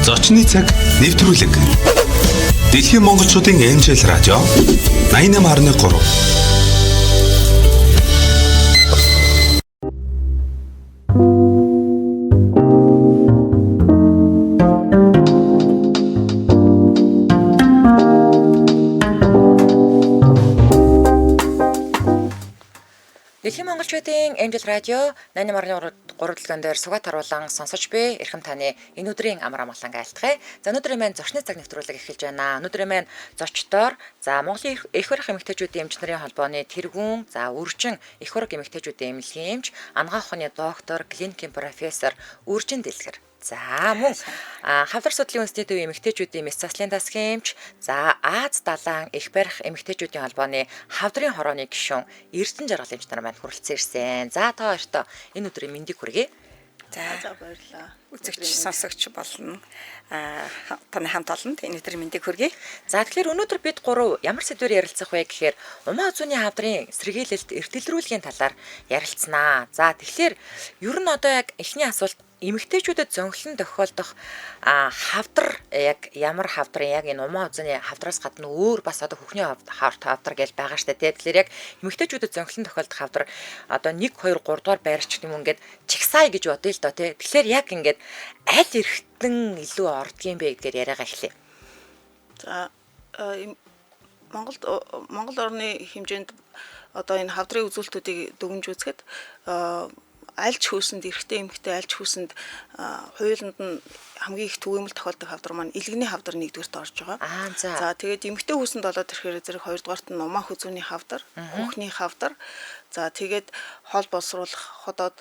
Зочны цаг нэвтрүүлэг. Дэлхийн монголчуудын эмчил радио 88.3. Дэлхийн монголчуудын эмчил радио 88.3 гурвдлагын дээр сугаат харуулан сонсож буй эрхэм таны энэ өдрийн амар амгалан айлтгая. За өнөөдрийн маань зочны цаг нэвтрүүлэг эхэлж байна. Өнөөдрийн маань зочдоор Монголын их барих эмэгтэйчүүдийн эмч нарын холбооны тэргүүн, үржин их барих эмэгтэйчүүдийн эмнэлгийн эмч, анагаах ухааны доктор, клиникийн профессор Үржин Дэлгэр. За мөн хавдар судлалын институтын эмэгтэйчүүдийн мэс заслын дасгийн эмч, Аз далайн их барих эмэгтэйчүүдийн холбооны хавдрын хорооны гишүүн Эрдэнэ жаргал эмч нар маань хүрэлцэн ирсэн. За та хоёртоо энэ өдрийн мэндийг хүргэе. За баярлалаа. Үзэгч сонсогч болно. Таны хамт олонд энэ өдрийн мэндийг хүргэе. За тэгэхээр өнөөдөр бид гурав ямар сэдвээр ярилцах вэ гэхээр Умаа үзүүний хавдрын сэргийлэлт эртэлрүүлгийн талаар ярилцсанаа. За тэгэхээр ер нь одоо яг эхний асуулт эмэгтэйчүүдэд зөнхлөн тохиолдох хавдар яг ямар хавдар яг энэ Умаа үзүүний хавдраас гадна өөр бас одоо хөхний хавдар гэж байгаа штэ тий. Тэгэхээр яг эмэгтэйчүүдэд зөнхлөн тохиолдох хавдар одоо 1 2 3 дугаар байрч юм ингээд чигсай гэж бодъё л доо тий. Тэгэхээр яг ингээд аль эрхтэн илүү ордгийн бэ гэдгээр яриагаа эхлэе. За Монгол орны хэмжээнд одоо энэ хавдрын үзүүлэлтүүдийг дүгнж үзэхэд аль ч хүйсэнд эрэгтэй эмэгтэй аль ч хүйсэнд хуулинд нь хамгийн их түгээмэл тохиолдог хавдар маань илгэний хавдар нэгдүгээрт орж байгаа. За тэгээд эмэгтэй хүйсэнд болоод ирэхээр зэрэг хоёрдугаарт нь Умаа үзүүний хавдар, хөхний хавдар. За тэгээд хол боловсруулах ходоодны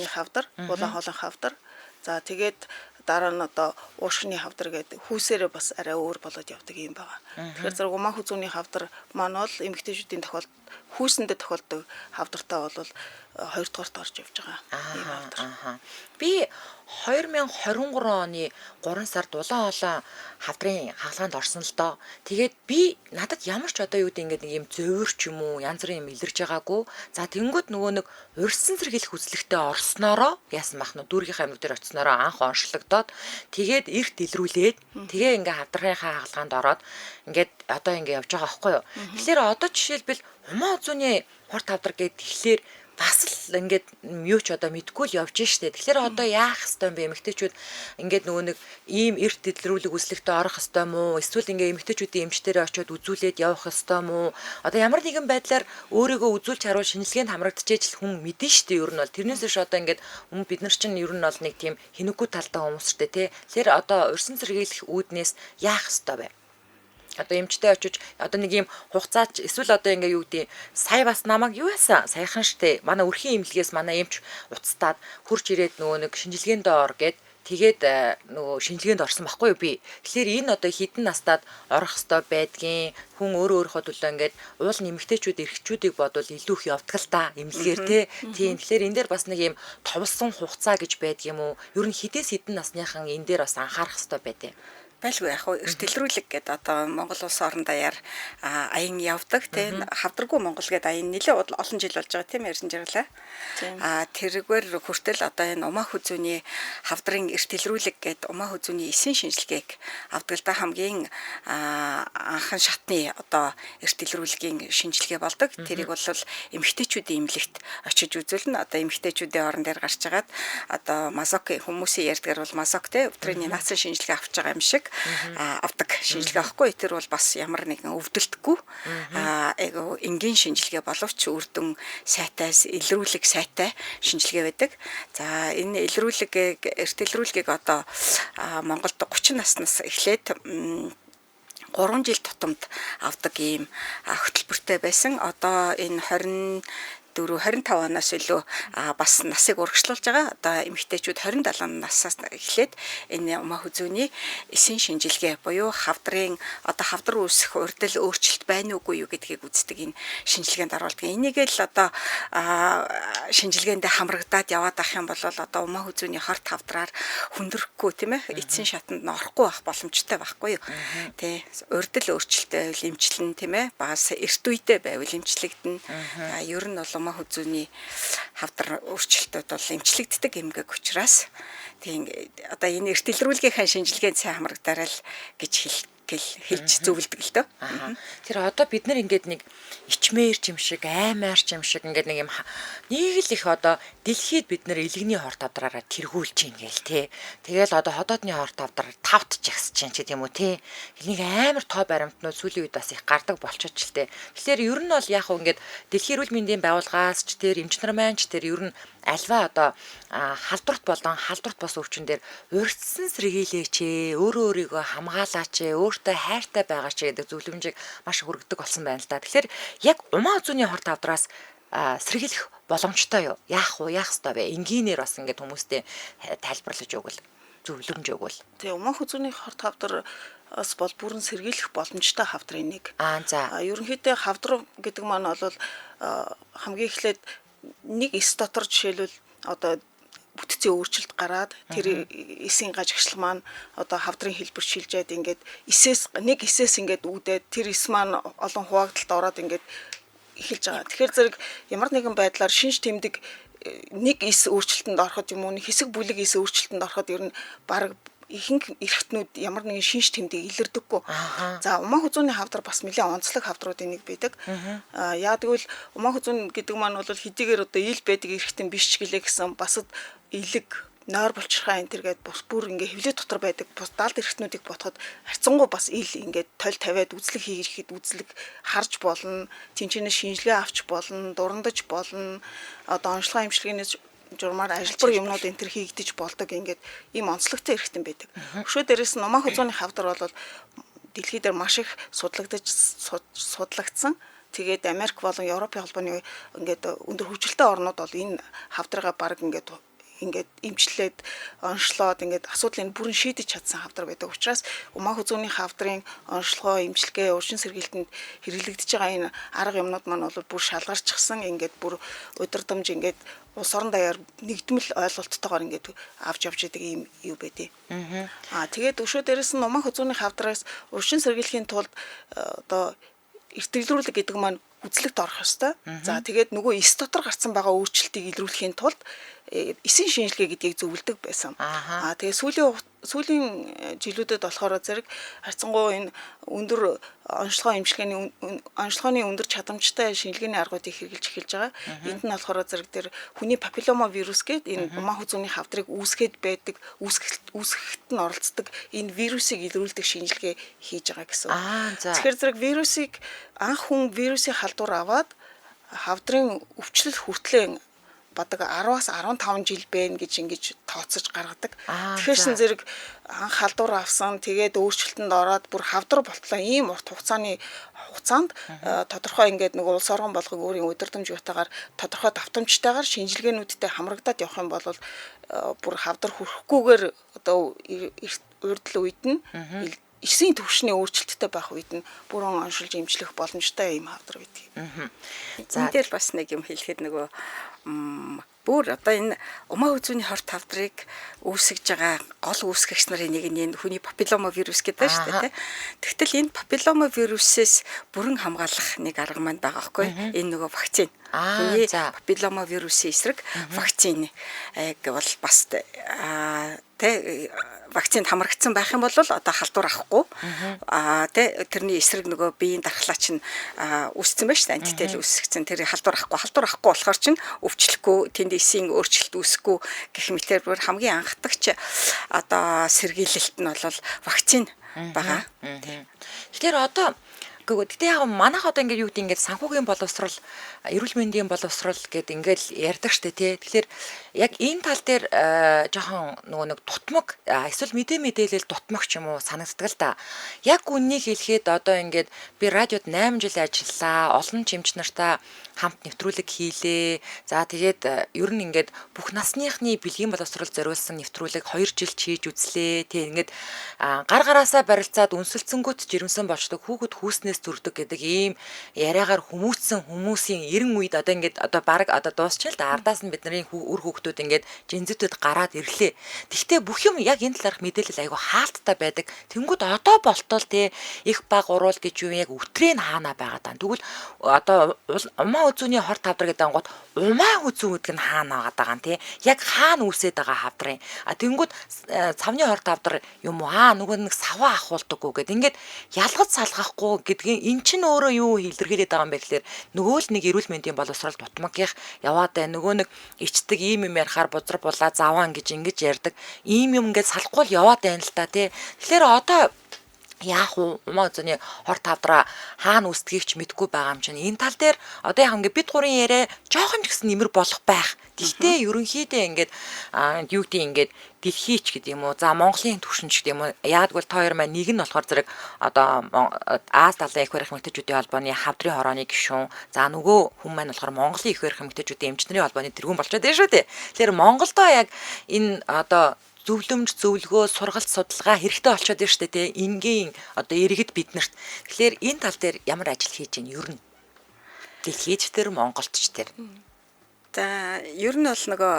хавдар, улаан хоолойн хавдар. За тэгээд дараа нь одоо уушгины хавдар гэдэг хүүсээрээ бас арай өөр болоод явдаг юм байна. Тэгэхээр зэрэг Умаа үзүүний хавдар маань бол эмэгтэйчүүдийн хүүсэндээ тохиолдог хавдартай бол хоёрдугаарт орж явж байгаа юм хавдар. Би 2023 оны 3 сард улаан хоолой хавдрын хаалганд орсон л доо. Тэгээд би надад ямар ч одоо юу гэдэг нэг юм зөөвөр ч юм уу янз бүрийн юм илэрж байгаагүй. За тэнгууд нөгөө нэг урьдсан сэргийлэх үзлэгтээ орсноороо яасан бах нь дүүргийнхаа амьд дээр очсноороо анх онцлогдоод тэгээд эрт илрүүлээд тэгээ ингээ хавдрынхаа хаалганд ороод ингээд одоо ингээ явж байгаа байхгүй юу. Тэгэхээр одоо жишээлбэл Умаа үзүүний хорт хавдар гэдэг тэгэхээр бас л ингээд юу ч одоо мэдгүй л явж штэ. Тэгэхээр одоо яах хэвтэй юм бэ эмэгтэйчүүд ингээд нөгөө нэг ийм эрт дэлгэрүүлэг үзлэгтээ орох хэвтэй мó эсвэл ингээд эмэгтэйчүүдийн эмчтэрээ очиод үзүүлээд явах хэвтэй мó одоо ямар нэгэн байдлаар өөрийгөө үзүүлж харуул шинжилгээнд хамрагдчихэж л хүн мэдэн штэ. Ер нь бол тэрнээс биш одоо ингээд бид нар чинь ер нь бол нэг тийм хинэггүй талтай хүмүүс штэ тий. Тэгэхээр одоо урьдсан сэргийлэх үүднээс яах хэвтэй вэ? Одоо эмчтэй очиж одоо нэг юм хугацаач эсвэл одоо ингээ юу гэдэг сая бас намайг юу яасан саяхан штэ манай өрхийн имлэгээс манай эмч уцтаад хурж ирээд нөгөө нэг шинжилгээнд ор гэд тэгээд нөгөө шинжилгээнд орсон байхгүй юу би. Тэгэхээр энэ одоо хідэн настад орох ёстой байдгийн хүн өөрийнхөө төлөө ингээд уул нэмэгтэйчүүд эрхчүүдийг бодвол илүү их явдаг л та имлэгээр тийм. Тэгэхээр энэ дээр бас нэг юм товлсон хугацаа гэж байдаг юм уу? Ер нь хідээс хідэн насныхан энэ дээр бас анхаарах ёстой байдیں۔ Байлгүй яг эртэлрүүлэг гэдэг одоо Монгол улс орон даяар аян явдаг тийм хавдаргүй Монгол гэдэг аян нэлээд олон жил болж байгаа тийм ярьсан жирлээ. Тэргээр хүртэл одоо энэ Умаа үзүүний хавдрын эртэлрүүлэг гэдэг Умаа үзүүний эсийн шинжилгээг авдаг л да хамгийн анхан шатны одоо эртэлрүүлгийн шинжилгээ болдог. Тэрийг бол эмэгтэйчүүдийн эмнэлэгт очиж үзүүлнэ. Одоо эмэгтэйчүүдийн орон дээр гарч агаад одоо мазок хүмүүсийн ярьдгаар бол мазок тийм өвтрийн нацсан шинжилгээ авч байгаа юм шиг авдаг шинжилгээ авахгүй. Тэр бол бас ямар нэгэн өвдөлтгүй айгу энгийн шинжилгээ боловч үрдэн сайтаас илрүүлэг сайтай шинжилгээ байдаг. За энэ эртэлрүүлгийг одоо Монголд 30 наснаас эхлээд 3 жил тутамд авдаг ийм хөтөлбөртэй байсан. Одоо энэ 25 оноос илүү бас насыг урагшлуулж байгаа. Одоо эмэгтэйчүүд 27 наснаас эхлээд энэ Умаа үзүүний эсийн шинжилгээ буюу хавдрын одоо хавдар үүсэх урдл өөрчлөлт байна уугүй юу гэдгийг үздэг энэ шинжилгээнд оруулдаг. Энийг л одоо шинжилгээндээ хамрагдаад яваад ах юм бол одоо Умаа үзүүний хорт хавдраар хүндрэхгүй тийм ээ эцсийн шатанд нь орохгүй байх боломжтой байхгүй юу. Тэ урдл өөрчлөлттэй байвал эмчилнэ тийм ээ. Багаас эрт үедээ байвал эмчлэгдэнэ. Ер нь бол умаа хүзүүний хавдар өөрчлөлтүүд бол эмчлэгддэг эмгэг учраас тийм одоо энэ эрт илрүүлгийнхаа шинжилгээнд сайн хамрагдаарай л гэж хэлж зөвлөдөг л дөө. Тэр одоо бид нар ингээд нэг ичмээр юм шиг, аймаар юм шиг ингээд нэг юм нэг л их одоо дэлхийд бид нар элэгний хорт авдраараа тэргүүлж ийн гээл те. Тэгэл одоо ходоодны хорт авдраар тавт жагсаж чинь ч гэдэм үү те. Энийг амар тоо баримтнууд сүүлийн үед бас их гардаг болчихж л те. Тэгэхээр ер нь бол яг хөө ингээд дэлхийн эрүүл мэндийн байгууллагаас ч тэр эмч нар маань ч тэр ер нь альва одоо халдварт болон халдварт бос өвчин дээр урьдчилан сэргийлээч, өөрөө өөрийгөө хамгаалаач, өөртөө хайртай байгаач гэдэг зөвлөмжийг маш хүргэдэг болсон байна л да. Тэгэхээр яг умаа үзүүний хорт авдраас сэргийлэх боломжтой юу? Яах вэ? Яах ёстой вэ? Энгийнээр бас ингээд хүмүүстээ тайлбарлаж өгвөл, зөвлөмж өгвөл. Тэгээ умаа үзүүний хорт хавдар бас бол бүрэн сэргийлэх боломжтой хавдрын нэг. За. Ерөнхийдөө хавдар гэдэг маань бол хамгийн эхлээд нэг эс дотор жишээлбэл одоо бүтцийн өөрчлөлт гараад тэр эсийн гажигчлал маань одоо хавдрын хэлбэр шилжээд ингээд нэг эсээс ингээд үүдээд тэр эс маань олон хуваагдалд ороод ингээд эхэлж байгаа. Тэгэхээр зэрэг ямар нэгэн байдлаар шинж тэмдэг нэг эс өөрчлөлтөнд ороход юм уу хэсэг бүлэг эс өөрчлөлтөнд ороход ер нь баг ихэнх эрхтнүүд ямар нэгэн шинж тэмдэг илэрдэггүй. За умаа хүзүүний хавдар бас нэлээд онцлог хавдруудын нэг байдаг. Яа тэгвэл умаа хүзүүн гэдэг маань бол хэдийгээр одоо ил байдаг эрхтэн биш ч гэлээ гэсэн басад илэг нойр булчирхаа энэ төргээд бус бүр ингээ хөвлөд дотор байдаг бус далд эрхтнүүдийг ботход харцангуй бас ил ингээд толь тавиад үзлэг хийхэд үзлэг харж болно. Тэнчэнээс шинжилгээ авч болно, дурандаж болно. Одоо онцлогоо эмчилгээнээс журмаар ажилбар юмнууд энэ төр хийгдэж болдог ингээд ийм онцлогтой эрхтэн байдаг. Өшөө дээрээс нь умаа хүзүүний хавдар бол дэлхий дээр маш их судлагдсан. Тэгээд Америк болон Европын холбооны ингээд өндөр хөгжилтэй орнууд бол энэ хавдрыгаа баг ингээд эмчлээд онцлоод ингээд асуудлыг бүрэн шийдэж чадсан хавдар байдаг учраас умаа хүзүүний хавдрын онцлогоо эмчилгээ уршин сэргийлтэнд хэрэглэгдэж байгаа энэ арга юмнууд маань бол бүр шалгарчсан ингээд бүр удирдамж ингээд улс орон даяар нэгдмэл ойлголттойгоор ингээд авч явж байгаа юм юу байдیں۔ Тэгээд өшөө дээрээс нь умаа хүзүүний хавдраас уршин сэргийлэхийн тулд одоо эртгэлрүүлэг гэдэг маань үзлэгт орох ёстой. За тэгээд нөгөө эс дотор гарсан байгаа өөрчлөлтийг илрүүлэхийн тулд эсийн шинжилгээ гэдгийг зөвлөдөг байсан. Тэгээд сүүлийн жилүүдэд болохоор зэрэг харьцангуй энэ өндөр онцлогоо эмчилгээний онцлогооны өндөр чадамжтай шинжилгээний аргуудыг хэрэгжилж эхэлж байгаа. Энд нь болохоор зэрэг тэр хүний папиллома вирус гэдэг энэ умаа хүзүүний хавдрыг үүсгээд байдаг, үүсгэхэд нь оролцдог энэ вирусыг илрүүлдэг шинжилгээ хийж байгаа гэсэн. Тэгэхээр зэрэг вирусыг анх хүн вирусын халдвар аваад хавдрын өвчлөл хүртлэн бадаг 10-аас 15 жил байна гэж ингэж тооцож гаргадаг. Тэгэхээр зэрэг анх халдвар авсан, тэгээд өөрчлөлтөнд ороод бүр хавдар болтлоо ийм урт хугацаанд тодорхой ингээд нөгөө улс орон болгон өөрийн удирдамж юутаагаар тодорхой давтамжтайгаар шинжилгээнүүдтэй хамрагдаад явах юм бол бүр хавдар хүрхгүйгээр одоо урьдл үед нь эсийн төвшний өөрчлөлттэй байх үед нь бүрэн оншилж эмчлэх боломжтой юм хавдар байдаг. За энэ дээр бас нэг юм хэлэхэд нөгөө бүр одоо энэ умаа хүзүүний хорт хавдрыг үүсгэж байгаа гол үүсгэгч нарын нэг нь хүний папиллома вирус гэдэг шүү дээ. Тэгтэл энэ папиллома вирусээс бүрэн хамгаалах нэг арга маань байгаа байхгүй. Энэ нөгөө вакцин. Хүний папиллома вирусын эсрэг вакцин бол бас вакцинд хамрагдсан байх юм бол одоо халдвар авахгүй. Тэрний эсрэг нөгөө биеийн дархлаач нь үүссэн байж та антител үүсгэсэн тэр халдвар авахгүй болохоор чинь өвчлөхгүй тэнд эсийн өөрчлөлт үүсэхгүй гэх мэтээр бүр хамгийн анхдагч одоо сэргийлэлт нь бол вакцин байгаа. Тэгэхээр одоо Гэхдээ яг манайх одоо ингээд юу гэдэг ингээд санхүүгийн боловсрал, эрүүл мэндийн боловсрал гэд ингээд ярьдаг штэ тий. Тэгэхээр яг энэ тал дээр жоохон нөгөө нэг дутмаг эсвэл мэдээлэл дутмаг ч юм уу санагддаг л да. Яг үннийг хэлэхэд одоо ингээд би радиод 8 жил ажиллаа, олон чимч нартай хамт нэвтрүүлэг хийлээ. За тэгээд ер нь ингээд бүх насныхны бэлгийн боловсрал зориулсан нэвтрүүлэг 2 жил хийж үзлээ. Тэг ингээд гар гараасаа барилцаад үнсэлцэнгүүт жирэмсэн болчдөг хүүхэд хүүснээс түүнээс төрдөг гэдэг ийм яриагаар хүмүүсийн 90 үед одоо ингээд одоо баг одоо дуусчихлаа да ардаас нь бидний үр хүүхдүүд ингээд жинзэдүүд гараад ирлээ. Тэгтээ бүх юм яг энэ талаарх мэдээлэл айгүй хаалттай байдаг. Тэнгүүд одоо болтол те их баг уруул гэж юу яг өтрийн хаана байгаа даа. Тэгвэл одоо умаа үзүүний хор тавдар гэдэг ангууд умаа үзүү гэдэг нь хаана байгаа юм те. Яг хаана үсээд байгаа хавдрын. Тэнгүүд цавны хор тавдар юм уу нөгөө нэг саваа ахуулдаггүй гэдэг. Ингээд ялгаж салгахгүй гэдгийг эн чинь өөрөө юу илэрхийлээд байгаа юм бэ гэхээр нөгөө л нэг эрүүл мэндийн боловсрол дутмагийнх яваад байна. Нөгөө нэг ичдэг ийм юм ярихаар бузар булаа заваан гэж ингэж ярьдаг. Ийм юм ингээд салахгүй л яваад байна л та тий. Тэгэхээр одоо яах вэ? Умаа зөний хор тавдраа хаана үсдгийг ч мэдгүй байгаа юм чинь. Энэ тал дээр одоо яг ингээд бид гурийн яриа жоохон ч гэсэн нэмэр болох байх. Гэхдээ ерөнхийдөө ингээд юу гэдэг ингээд дэлхийч гэдэг юм уу. За Монголын түвшинч гэдэг юм уу. Яагад бол та хоёр маань нэг нь болохоор зэрэг одоо Аз далайн их барих эмэгтэйчүүдийн холбооны хавдрын хорооны гишүүн. За нөгөө хүн маань болохоор Монголын их барих эмэгтэйчүүдийн эмчнэрийн холбооны тэргүүн болчиход байна шүү дээ. Тэгэхээр Монголдоо яг энэ одоо зөвлөмж зөвлөгөө сургалт судалгаа хэрэгтэй болчиход байна шүү дээ тий. Энгийн одоо иргэд биднэрт. Тэгэхээр энэ тал дээр ямар ажил хийж ийн ер нь дэлхийч тэр Монголч тэр. За ер нь бол нөгөө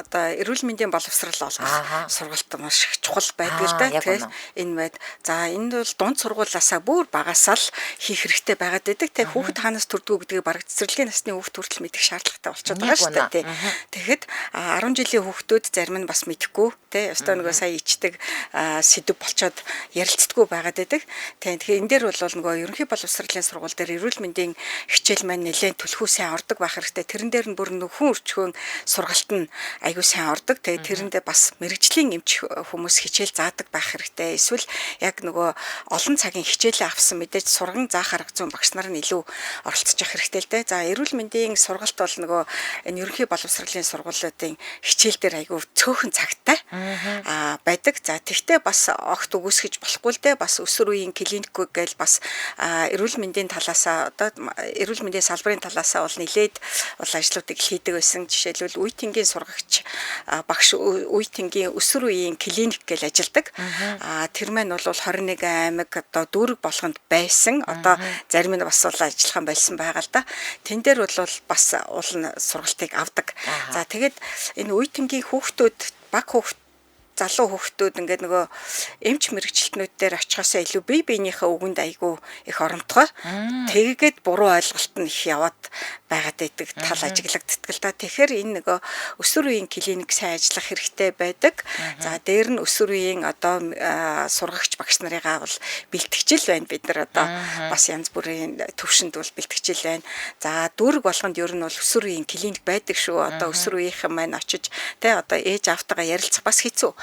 одоо эрүүл мэндийн боловсрал олгох сургалт маш их чухал байдаг л да. Тэгэхээр энэ байд. За энд бол дунд сургуулиасаа бүр багасаа л хийх хэрэгтэй байгаад байдаг. Тэг хүүхэд хаанаас төрдгөө гэдгийг бараг цэцэрлэгийн насны хүүхэд хүртэл мэдэх шаардлагатай болчиход байгаа шүү дээ. Тэгэхэд 10 жилийн хүүхдүүд зарим нь бас мэдэхгүй тий. Өстой нөгөө сая ичдэг сэдв болчоод ярилцдаггүй байгаад байдаг. Тэгэхээр энэ дээр бол нөгөө ерөнхий боловсролын сургууль дээр эрүүл мэндийн хичээл маань нэлээд төлхөө сайн ордог байх хэрэгтэй. Тэрэн дээр нь бүр хүн өрчгөн сургалт нь айгүй сайн ордог. Тэгээд тэрэндээ бас мэрэгжлийн эмч хүмүүс хичээл заадаг байх хэрэгтэй. Эсвэл яг нөгөө олон цагийн хичээлээ авсан мэдээж сурган заах арга зүйн багш нар нь илүү оролцож явах хэрэгтэй л дээ. За эрүүл мэндийн сургалт бол нөгөө энэ ерөнхий боловсролын сургуулиудын хичээл дээр айгүй цөөхөн цагтай байдаг. За тэгтээ бас огт үгүйсгэж болохгүй л дээ. Бас өсвөр үеийн клиник гээл бас эрүүл мэндийн талаасаа одоо эрүүл мэндийн салбарын талаасаа бол нэлээд бол ажлуудыг хийдэг байсан. Жишээлбэл үе тэнгийн сургагч багш үе тэнгийн өсвөр үеийн клиник гэж ажилдаг. Тэр маань бол 21 аймаг одоо дүүрэг болгонд байсан. Одоо зарим нь бас бол ажиллахан болсон байгаа л да. Тэн дээр бол бас уул сургалтыг авдаг. За тэгээд энэ үе тэнгийн хүүхдүүд баг хүүхд залуу хүүхдүүд ингээд нөгөө эмч мэрэгчлэтнүүд дээр очихоосоо илүү бие биенийхээ үгэнд айгүй их оромтгой. Тэгээд буруу ойлголт нь их яваад байгаад байдаг тал ажиглагддаг л да. Тэгэхээр энэ нөгөө өсвөр үеийн клиник сайн ажиллах хэрэгтэй байдаг. За дээр нь өсвөр үеийн одоо сургагч багш нарыгаа бол бэлтгэжил байна. Бид нар одоо бас янз бүрийн төвшөнд бол бэлтгэжил байна. За дүүрэг болгонд ер нь бол өсвөр үеийн клиник байдаг шүү. Одоо өсвөр үеийнхэн маань очиж тэ одоо ээж автагаа ярилцах бас хэцүү.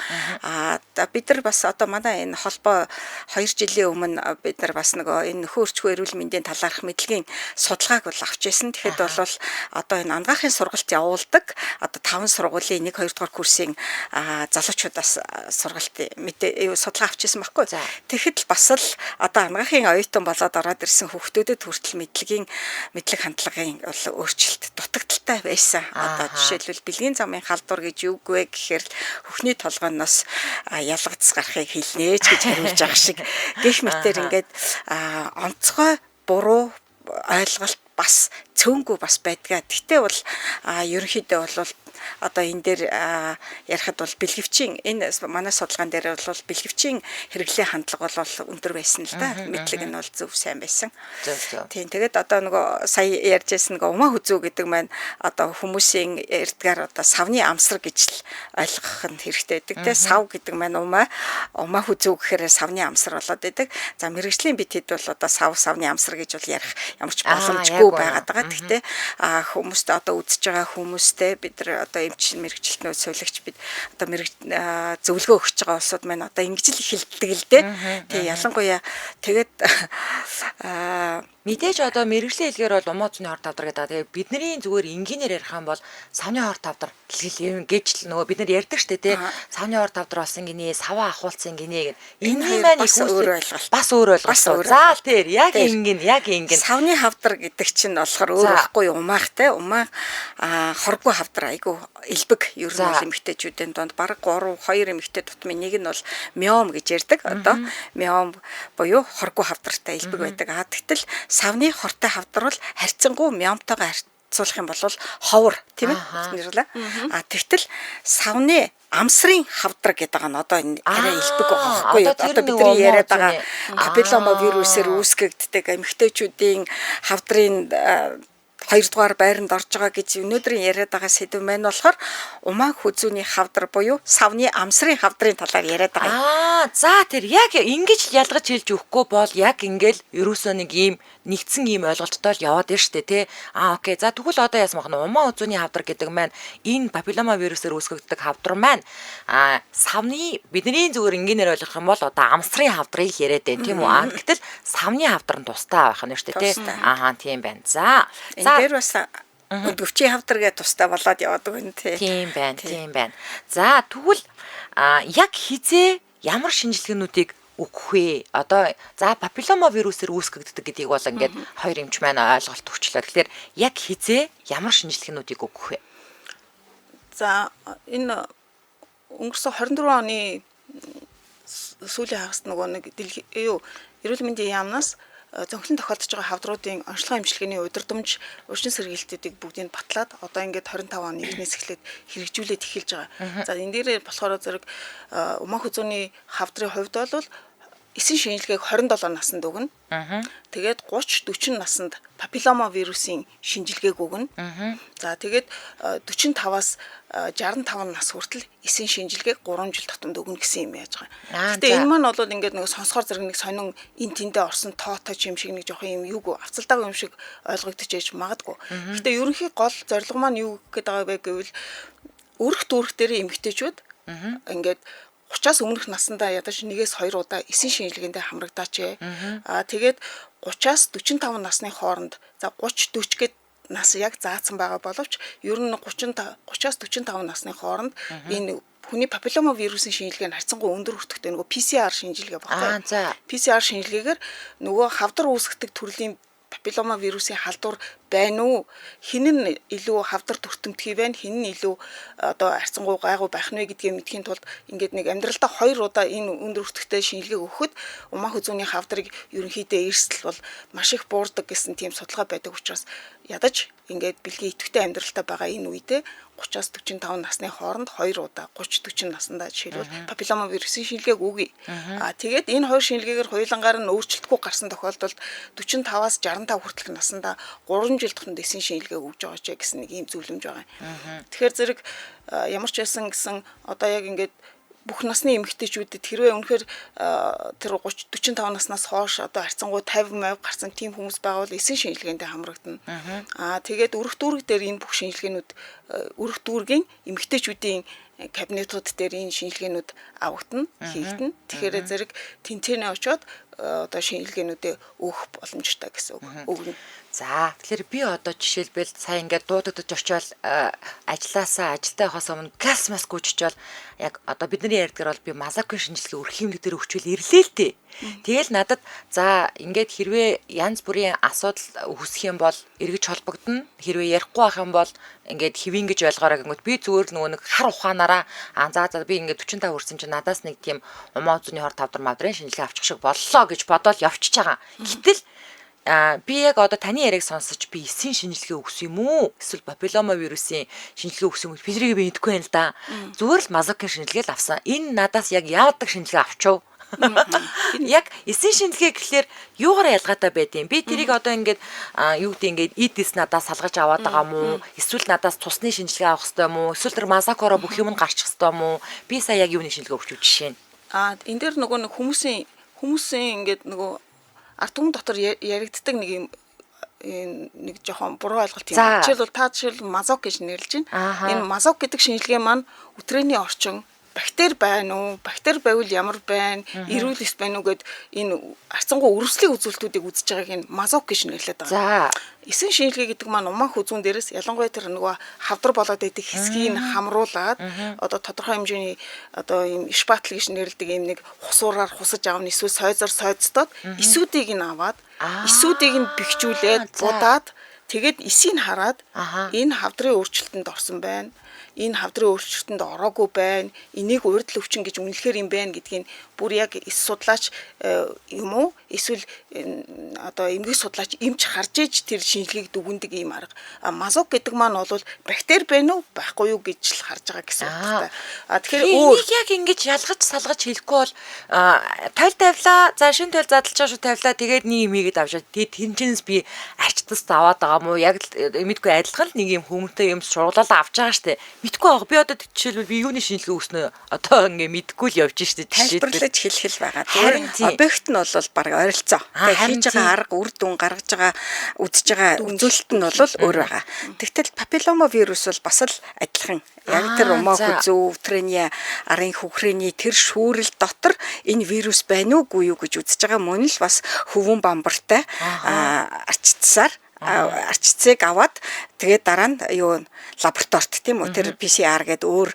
Бид нар бас одоо манай энэ холбоо 2 жилийн өмнө бид нар бас нөгөө энэ нөхөн өрчгөө эрүүл мэндийн талаарх мэдлэгийн судалгааг бол авч ирсэн. Тэгэхэд бол одоо энэ ангаахын сургалт явуулдаг одоо 5 сургуулийн 1-2 дугаар курсын залуучуудаас сургалт судалгаа авч ирсэн байхгүй. Тэгэхэд бас л одоо ангаахын оюутан болоод ороод ирсэн хүүхдүүдэд хүртэл мэдлэг хандлагын бол өөрчлөлт дутагдaltaй байсан. Одоо жишээлбэл бэлгийн замын халдвар гэж юу вэ гэхээр хөхний толгойноос ялгадс гарахыг хэлнэ ч гэж хариулж байгаа шиг гэх мэтээр ингээд онцгой буруу ойлголт бас цөөнгүй бас байдгаа. Гэтэ бол ерөнхийдөө бол одоо энэ дээр ярихад бол бэлгэвчийн энэ манай судалгаан дээр бол бэлгэвчийн хэрэглээ хандлага бол өндөр байсан л да. Мэдлэг нь бол зөв сайн байсан. Тийм тэгээд одоо нөгөө сая ярьжсэн нөгөө умаа хүзүү гэдэг маань одоо хүмүүсийн ярьдгаар одоо савны амсар гэж л ойлгох нь хэрэгтэй байдаг. Тэ сав гэдэг маань умаа хүзүү гэхээр савны амсар болоод байдаг. За мэрэгжлийн бит хэд бол одоо савны амсар гэж бол ярих ямар ч боломжгүй байгаад байгаа. Гэхдээ хүмүүст одоо үзэж байгаа хүмүүстэй бид нар одоо эмч мэрэгчлэтнүүд сувилагч бид одоо зөвлөгөө өгч байгаа улсууд маань одоо ингэж л хэлдэг л дээ. Тэг ялангуяа тэгээд Мэдээж одоо мэрэгжлийн хэлгээр бол умаа цуны хорт тавдар гэдэг. Тэгээ бидний зүгээр энгийнээр ярих юм бол савны хорт тавдар хэлгээл гэж л нөгөө бид нар ярьдаг штэ тий. Савны хорт тавдар болсон гинэ, саваа ахуулсан гинэ гэх. Энэний маань бас өөр ойлголт. Бас өөр ойлголт. За тэр яг ингэн. Савны хавдар гэдэг чинь болохоор өөр байхгүй умаах те. Умаа хоргүй хавдар айгу элбэг ер нь бол эмэгтэйчүүдийн донд бараг 2 эмэгтэй тутмын нэг нь бол мём гэж ярьдаг. Одоо мём буюу хоргүй хавдартай элбэг байдаг. Тэгтэл савны хортой хавдар бол харьцангуй мёмтойгоо харьцуулах юм бол ховор тийм ээ нэрлээ. Тэгтэл савны амсрын хавдар гэдэг нь одоо энэ арай элбэг байгаа байхгүй юу? Одоо бидний яриад байгаа папиллома вирусээр үүсгэгддэг эмэгтэйчүүдийн хавдрын 2-р байранд орж байгаа гэж өнөөдрийн яриад байгаа сэдв маань болохоор умаа хүзүүний хавдар буюу савны амсрын хавдрын талаар яриад байгаа. За тэр яг ингэж ялгаж хэлж өгөхгүй бол яг ингээл ерөөсөө нэг ийм нэгдсэн ийм ойлголттой л яваад байна штэ тий. Окей. За тэгвэл одоо яасан бахна умаа хүзүүний хавдар гэдэг маань энэ папиллома вирусээр үүсгэгддэг хавдар маань савны бидний зүгээр энгийнээр ойлгох юм бол одоо амсрын хавдрыг яриад байна тийм үү? Гэтэл савны хавдар нь тустай байх нь штэ тий. Тийм байна. За дээр бас өдгөвчийн хавдар гэдэг тустай болоод яваад байгаа юм тий. Тийм байна. За тэгвэл яг хизээ ямар шинжилгээнүүдийг өгөх вэ? Одоо за папиллома вирусээр үүсгэгддэг гэдгийг бол ингээд хоёр эмч маань ойлголт өгчлөө. Тэгэхээр яг хизээ ямар шинжилгээнүүдийг өгөх вэ? За энэ өнгөрсөн 24 оны сүүлийн хагас нөгөө нэг эрүүл мэндийн яамнаас зөнхлөн тохиолдож байгаа хавдруудын онцлогоо эмчилгээний удирдамж урьдчилан сэргийлтүүдийг бүгдийг батлаад одоо ингээд 25 оны эхнээс эхлээд хэрэгжүүлээд эхэлж байгаа. За энэ дээр болохоор зэрэг умаа хүзүүний хавдрын хувьд бол эсэн шинжилгээг 27 наснд өгнө. Тэгээд 30-40 наснд папиллома вирусын шинжилгээг өгнө. За тэгээд 45-аас 65 нас хүртэл эсэн шинжилгээг 3 жил тутамд өгнө гэсэн юм яаж байгаа. Гэтэ энэ маань бол ингээд нэг сонсохоор зэрэг нэг сонин эн тэндээ орсон тоотой юм шиг нэг жоохон юм юуг авцалдаагүй юм шиг ойлгогдож яж магадгүй. Гэтэ ерөнхий гол зорилго маань юу гэдэг байгаа вэ гэвэл өрх дүүрх дээр эмэгтэйчүүд ингээд 30-аас өмнөх наснда ядаж 1-2 удаа эсэн шинжилгээндээ хамрагдаач. Тэгээд 30-аас 45 насны хооронд за 30-40 гээд нас яг заасан байгаа боловч ер нь 30-аас 45 насны хооронд энэ хүний папиллома вирусын шинжилгээ нь харьцангуй өндөр өртөгтэй нөгөө PCR шинжилгээ багтаа. PCR шинжилгээгээр нөгөө хавдар үүсгдэг төрлийн папиллома вирусын халдвар байна уу? Хэн нь илүү хавдар төртөмтгий байна? Хэн нь илүү одоо харьцангуй гайгүй байх нь вэ гэдгийг мэдхийн тулд ингээд нэг амьдралдаа 2 удаа энэ өндөр өртөгтэй шинжилгээ өгөхөд умаа хүзүүний хавдрыг ерөнхийдөө эрсдэл бол маш их буурдаг гэсэн тийм судалгаа байдаг учраас ядаж ингээд бэлгийн идэвхтэй амьдралтай байгаа энэ үедээ 30-аас 45 насны хооронд 2 удаа 30-40 наснда жишээлбэл папиллома вирусын шинжилгээг өгье. Тэгээд энэ хоёр шинжилгээгээр хоёулангаар нь өөрчлөлтгүй гарсан тохиолдолд 45-аас 65 хүртэлх наснда 3 жил тутамд эсэн шинжилгээ өгж байгаа ч гэсэн нэг ийм зөвлөмж байгаа юм. Тэгэхээр зэрэг ямар ч байсан гэсэн одоо яг ингээд бүх насны эмэгтэйчүүдэд хэрвээ үнэхээр тэр 30-45 наснаас хойш одоо харьцангуй 50-50 гарсан тийм хүмүүс байвал эсэн шинжилгээндээ хамрагдана. Тэгээд өрх дүүрэг дээр энэ бүх шинжилгээнүүд өрх дүүргийн эмэгтэйчүүдийн кабинетууд дээр энэ шинжилгээнүүд авагдана, хийгдэнэ. Тэгэхээр зэрэг тэнцэнэ очоод одоо шинжилгээнүүдээ өгөх боломжтой гэсэн үг. За тэгэхээр би одоо жишээлбэл сая ингээд дуудагдаж очивол ажилласаа ажилдаа явахаас өмнө газ маск гүйччихвэл яг одоо бидний ярьдгаар бол би мазакын шинжилгээ өрх хэмнэлэг дээр өгчвөл ирлээ л тээ. Тэгэл надад за ингээд хэрвээ янз бүрийн асуудал үүсэх юм бол эргэж холбогдно. Хэрвээ ярихгүй байх юм бол ингээд хэвэн гэж ойлгоорой гэнгэт би зүгээр нөгөө нэг хар ухаанаараа за би ингээд 45 хүрсэн чинь надаас нэг тийм умаа зүний хор тавдар мадрын шинжилгээ авчих шиг боллоо гэж бодоод явчихж байгаа. Гэтэл би яг одоо таны яриаг сонсож би эсийн шинжилгээ өгсөн юм уу? Эсвэл папиллома вирусын шинжилгээ өгсөн юм уу? Физрийг би мэдэхгүй байна л да. Зүгээр л мазокын шинжилгээ л авсан. Энэ надаас яг яадаг шинжилгээ авчив. Яг эсийн шинжилгээ гэхлээр юугаар ялгаатай байдیں۔ Би тэрийг одоо ингээд юу гэдэг ингээд идис надаас салгаж аваад байгаа мó? Эсвэл надаас цусны шинжилгээ авах хэрэгтэй мó? Эсвэл тэр мазокороо бүх юм нь гарчих хэрэгтэй мó? Би сая яг юуны шинжилгээ өгч жишээ нь. Энэ дээр нөгөө нэг хүмүүсийн ингээд нөгөө ард түмэн дотор яригддаг нэг нэг жоохон буруу ойлголт юм. Жишээлбэл та мазок гэж нэрлэж байна. Энэ мазок гэдэг шинжилгээ маань өтрээний орчин бактери байна уу? Бактери байвал ямар байна? Эрүүл эс байна уу гэд энэ арцангуй өрөвслийн үзүүлэлтүүдийг үзэж байгааг энэ мазок гэж нэрлэдэг байгаа. За. Эсэн шинжилгээ гэдэг маань умаах үзүүн дээрээс ялангуяа тэр нөгөө хавдар болоод байдаг хэсгийг хамруулад одоо тодорхой хэмжээний одоо ийм шпатл гэж нэрлэдэг ийм нэг хусуураар хусаж аавна эсвэл сойзоор сойцтоод эсүүдийг нь аваад эсүүдийг нь бэхжүүлээд будаад тэгээд эсийг хараад энэ хавдрын өөрчлөлтөнд орсон байна. Энэ хавдрын өөрчлөлтөнд ороогүй байна. Энийг урьдл өвчин гэж үнэлэхээр юм байна гэдгийг бүр яг эс судлаач юм уу? Эсвэл одоо эмгэг судлаач эмч харж иж тэр шинжилгээг дүгндэг юм арга. Мазок гэдэг маань бол бактери байна уу, байхгүй юу гэж л харж байгаа гэсэн үг. Тэгэхээр энийг яг ингэж ялгаж салгаж хэлэхгүй бол тавилаа, за шин тойл задлж байгаа шүү тавилаа, тэгээд нэг юм ийгээд авчаад тэгээд тэнцэнс би арчтас аваад байгаа мó яг мэдгүй адилхан л нэг юм хүмүүстээ юм шурлалаа авч байгаа штэ. Мэдгүй байгаа. Би одоо жишээлбэл би юуны шинжилгээ өгснөө одоо ингээ мэдгүй л явж штэ. Тайлбарлаж хэлэх байгаа. Тэгэхээр объект нь бол баг ойролцоо. Тэгэхээр хийж байгаа арга, үр дүн гаргаж байгаа, үзэж байгаа үзүүлэлт нь бол өөр байгаа. Тэгтэл папиллома вирус бол бас л адилхан. Яг тэр умаа хүзүү, өвтрөний арын хөхрөний тэр шүүрэл дотор энэ вирус байна уугүй юу гэж үзэж байгаа мөн л бас хөвөн бамбартай арчцсаар арчцыг аваад тэгээд дараа нь юу лабораторид тийм үү тэр PCR гэдэг өөр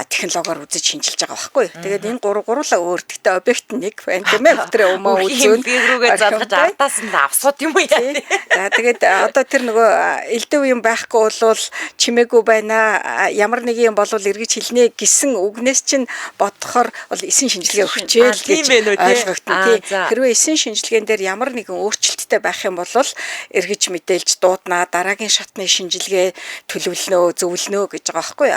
технологиор үзэж шинжилж байгаа байхгүй. Тэгээд энэ гурлаа өөр гэхдээ объект нэг байна тийм ээ. Тэр өмөө үзүүн рүүгээ залгаж ардаас нь авсууд юм уу яа. За тэгээд одоо тэр нөгөө элдэв юм байхгүй болвол чимээгүй байна. Ямар нэг юм болвол эргэж хэлнэ гэсэн үгнээс чинь бодохоор бол эсэн шинжилгээ өгчээл гэж ойлгогдсон тийм. Хэрвээ эсэн шинжилгээнд дээр ямар нэгэн өөрчлөлттэй байх юм бол эргэж мэдээлж дууднаа дараагийн шатны шинжилгээ төлөвлөнө зөвлөнө гэж байгаа байхгүй.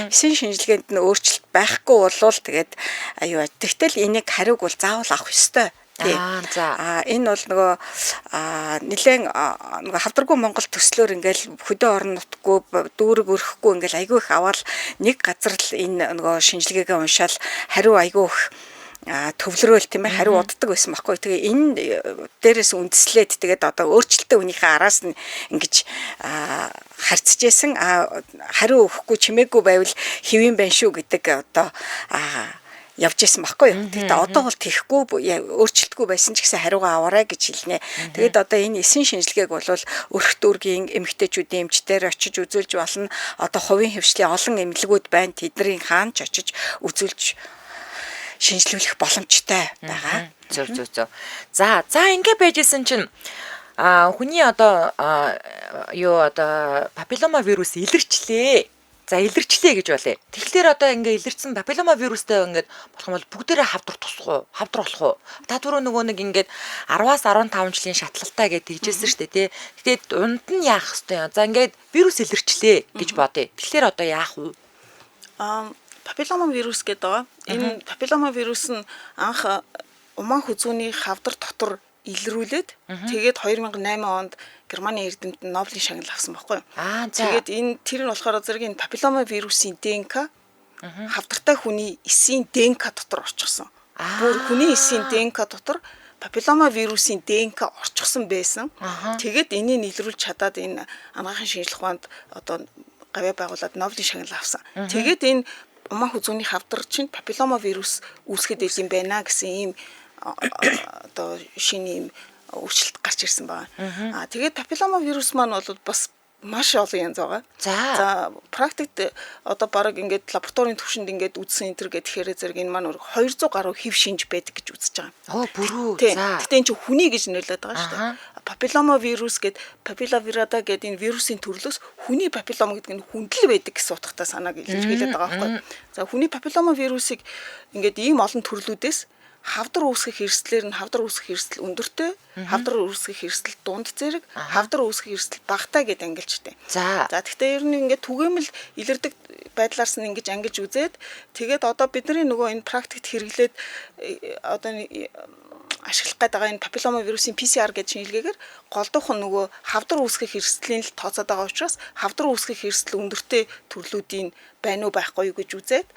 Эсэн шинжилгээнд нь өөрчлөлт байхгүй болвол тэгээд аюу тэгтэл энийг хариуг бол заавал авах ёстой. Энэ бол нөгөө нэлээд нөгөө хавдаргүй Монгол төслөөр ингээл хөдөө орон нутгүй дүүрэг өрөхгүй ингээл айгүй их аваад нэг газар л энэ нөгөө шинжилгээгээ уншаал хариу айгүй их төвлөрөөл тийм ээ хариу уддаг байсан байхгүй. Тэгээ энэ дээрээс үндэслээд тэгээд одоо өөрчлөлтөө үнийхээ араас нь ингэж харьцаж байсан хариу өгөхгүй чимээгүй байвал хэвэн байна шүү гэдэг одоо явж исэн байхгүй юу. Тэгэхдээ одоо бол тэхгүй өөрчлөлтгүй байсан ч гэсэн хариугаа аваарай гэж хэлнэ. Тэгээд одоо энэ эсэн шинжилгээг бол өрх дүүргийн эмэгтэйчүүдийн эмчтэр очиж үзүүлж болно. Одоо хувийн хвшлийн олон эмнэлгүүд байна. Тэдний хаан ч очиж үзүүлж шинжилүүлэх боломжтой байгаа. Зөв. За ингэ байжсэн чинь хүний одоо юу одоо папиллома вирус илэрчлээ. За илэрчлээ гэж болъё. Тэгэхээр одоо ингээ илэрсэн папиллома вирустай ингээд болох юм бол бүгдээрээ хавдар тусах уу? Хавдар болох уу? Та түрүү нөгөө нэг ингээд 10-аас 15 жилийн шатлалтай гэж тэгжсэн шүү дээ, тий. Тэгээд унд нь яах хэвтэй юм. За ингээд вирус илэрчлээ гэж бодъё. Тэгэхээр одоо яах вэ? Папиллома вирус гэдэг байгаа. Энэ папиллома вирус нь анх умаа хүзүүний хавдар дотор илрүүлээд тэгээд 2008 онд Германы эрдэмтэд Нобелийн шагнал авсан байхгүй юу? Тэгээд энэ тэр нь болохоор зэрэг энэ папиллома вирусын ДНК хавдартай хүний эсийн ДНК дотор орчихсон. Бүр хүний эсийн ДНК дотор папиллома вирусын ДНК орчихсон байсан. Тэгээд энийг илрүүлж чадаад энэ анагаахын шинжилгээ ухаанд одоо гавьяа байгуулад Нобелийн шагнал авсан. Тэгээд энэ умаа хүзүүний хавдар чинь папиллома вирус үүсгэдэг юм байна гэсэн ийм одоо шинэ юм өөрчлөлт гарч ирсэн байна. Тэгээд папиллома вирус маань бол бас маш олон янз байгаа. За практикт одоо баг ингээд лабораторийн түвшинд ингээд үзсэн энэ төр гэхээр зэрэг энэ маань 200 гаруй хэв шинж байдаг гэж үзэж байгаа. Бүрүү. Гэтэ энэ чинь хүний гэж нэрлэдэг байгаа шүү дээ. Папиллома вирус гэд папилловирада гэдэг энэ вирусын төрлөөс хүний папиллома гэдэг нь хүндэл байдаг гэсэн утгатай санааг илэрхийлээд байгаа байхгүй. За хүний папиллома вирусыг ингээд ийм олон төрлүүдээс хавдар үүсгэх эрсдлээр нь хавдар үүсгэх эрсдэл өндөртэй, хавдар үүсгэх эрсдэл дунд зэрэг, хавдар үүсгэх эрсдэл багатай гэд ангилжтэй. За тэгэхээр ер нь ингээд түгээмэл илэрдэг байдлаарс нь ингэж ангилж үзээд тэгээд одоо бидний нөгөө энэ практикт хэрэглээд одоо ашиглах гэдэг энэ папиллома вирусын PCR гэж шинжилгээгээр голдуух нь нөгөө хавдар үүсгэх эрсдлийн л тооцоод байгаа учраас хавдар үүсгэх эрсдэл өндөртэй төрлүүдийн байна уу байхгүй юу гэж үзээд